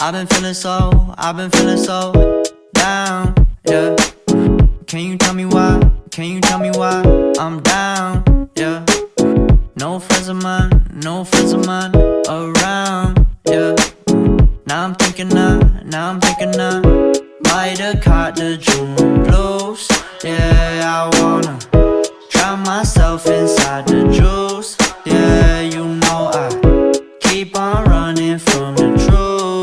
I've been feeling so down, yeah. Can you tell me why? Can you tell me why I'm down, yeah? No friends of mine around, yeah. Now I'm thinking I might have caught the June blues. Yeah, I wanna drown myself inside the juice. Yeah, you know I keep on running from the truth.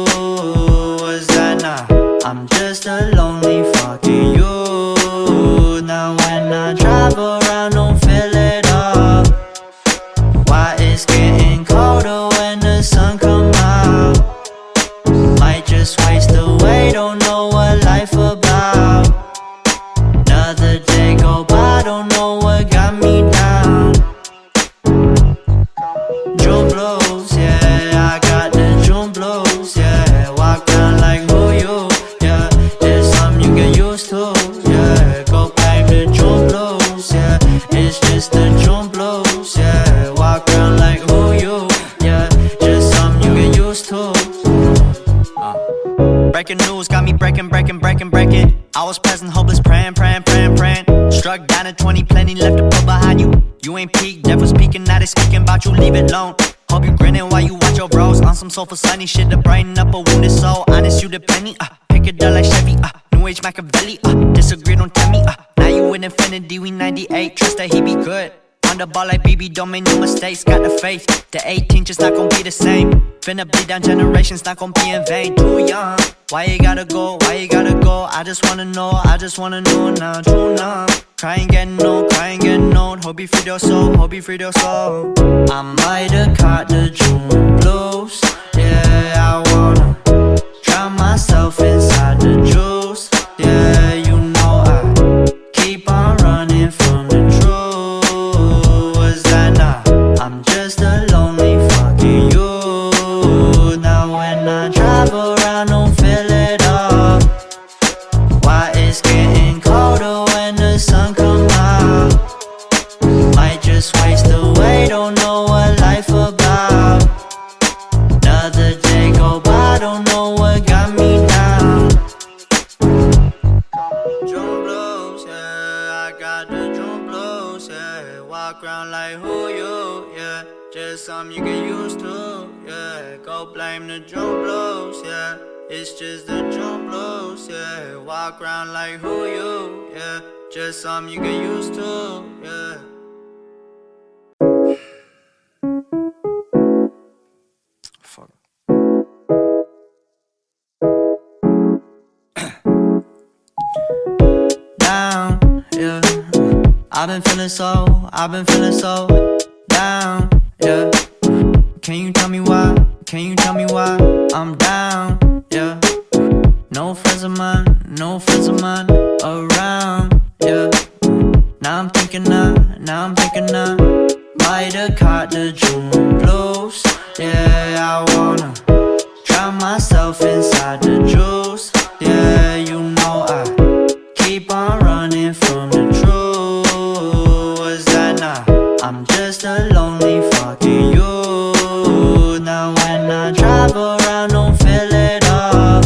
Was that not? I'm just a lonely fucking youth. Now when I drive around, don't feel it up. Why it's getting colder when the sun come out? Might just waste away, don't know what life about. Another day go by, don't know what got me down. June blues, yeah, I got the June blues, yeah. Walk down like who you, yeah. There's something you get used to, yeah. Go blame the June blues, yeah. It's just the June blues, yeah. Walk around like who you, yeah. Just something you get used to. Breaking news got me breaking. I was present, hopeless, praying. Struck down at 20, plenty left to put behind you. You ain't peaked, devil's peeking, now they speaking about you, leave it alone. Hope you grinning while you watch your bros on some soulful sunny shit to brighten up a wounded soul. Honest, you the penny, pick it up like Chevy, New Age Machiavelli, disagree, don't tell me, now you in infinity, we 98, trust that he be good. On the ball like BB, don't make no mistakes, got the faith. The 18 just not gon' be the same. Finna bleed down generations, not gon' be in vain. Too young, why you gotta go, I just wanna know now, true numb. Crying getting old, hope you free your soul, I might have caught the June blues. Yeah, I wanna drown myself inside the juice. Yeah, you know I keep on running from the truth. Was that not? I'm just a lonely fucking youth. Now when I drive around, don't feel it up. Why it's getting colder when the sun come out? Might just waste away, don't know what life about. Another day go by, don't know what got me down. June blues, yeah, I got the June blues, yeah. Walk around like who you, yeah. Just something you get used to, yeah. Go blame the June blues, yeah. It's just the June blues, yeah. Walk around like who you, yeah. Just something you get used to, yeah. Fuck. Down, yeah. I've been feeling so down, yeah. Can you tell me why? I'm down, yeah. No friends of mine around, yeah. Now I'm thinking I might have caught the June blues. Yeah, I wanna drown myself inside the juice. Yeah, you know I keep on running from the truth. Was that not? I'm just a lonely fucking youth. Now when I drive around, don't feel it up.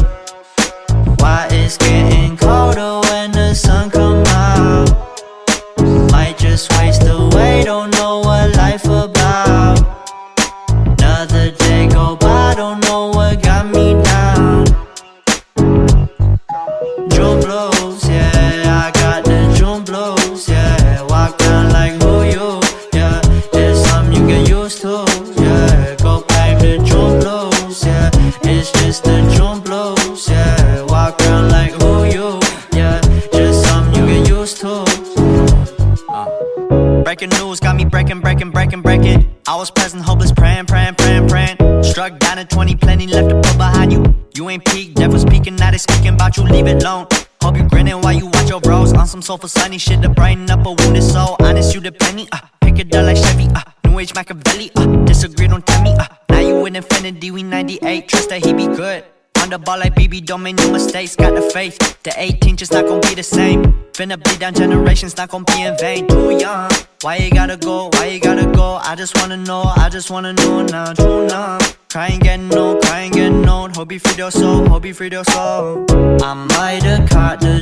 Why it's getting colder when the sun come out? Might just waste away, don't know what life about. Another day go by, don't know what got me down. June blues, yeah, I got the June blues, yeah. Walk down like who you, yeah. There's something you get used to, yeah. Go blame the June blues, yeah. It's just the June blues, yeah. Walk around like who you, yeah. Just something you get used to. Breaking news got me breaking. I was present, hopeless, praying. Struck down at 20, plenty left to put behind you. You ain't peaked, devil's peeking, now they speaking about you, leave it alone. Hope you grinning while you watch your bros on some soulful sunny shit to brighten up a wounded soul. Honest, you the penny, pick it up like Chevy, New Age Machiavelli, disagree, don't tell me, now you in infinity, we 98, trust that he be good. On the ball like BB, don't make no mistakes, got the faith. The 18 just not gon' be the same. Finna bleed down generations, not gon' be in vain. Too young, why you gotta go, I just wanna know now, true numb. Crying getting old, Hope you free your soul, hope you free your soul. I might have caught the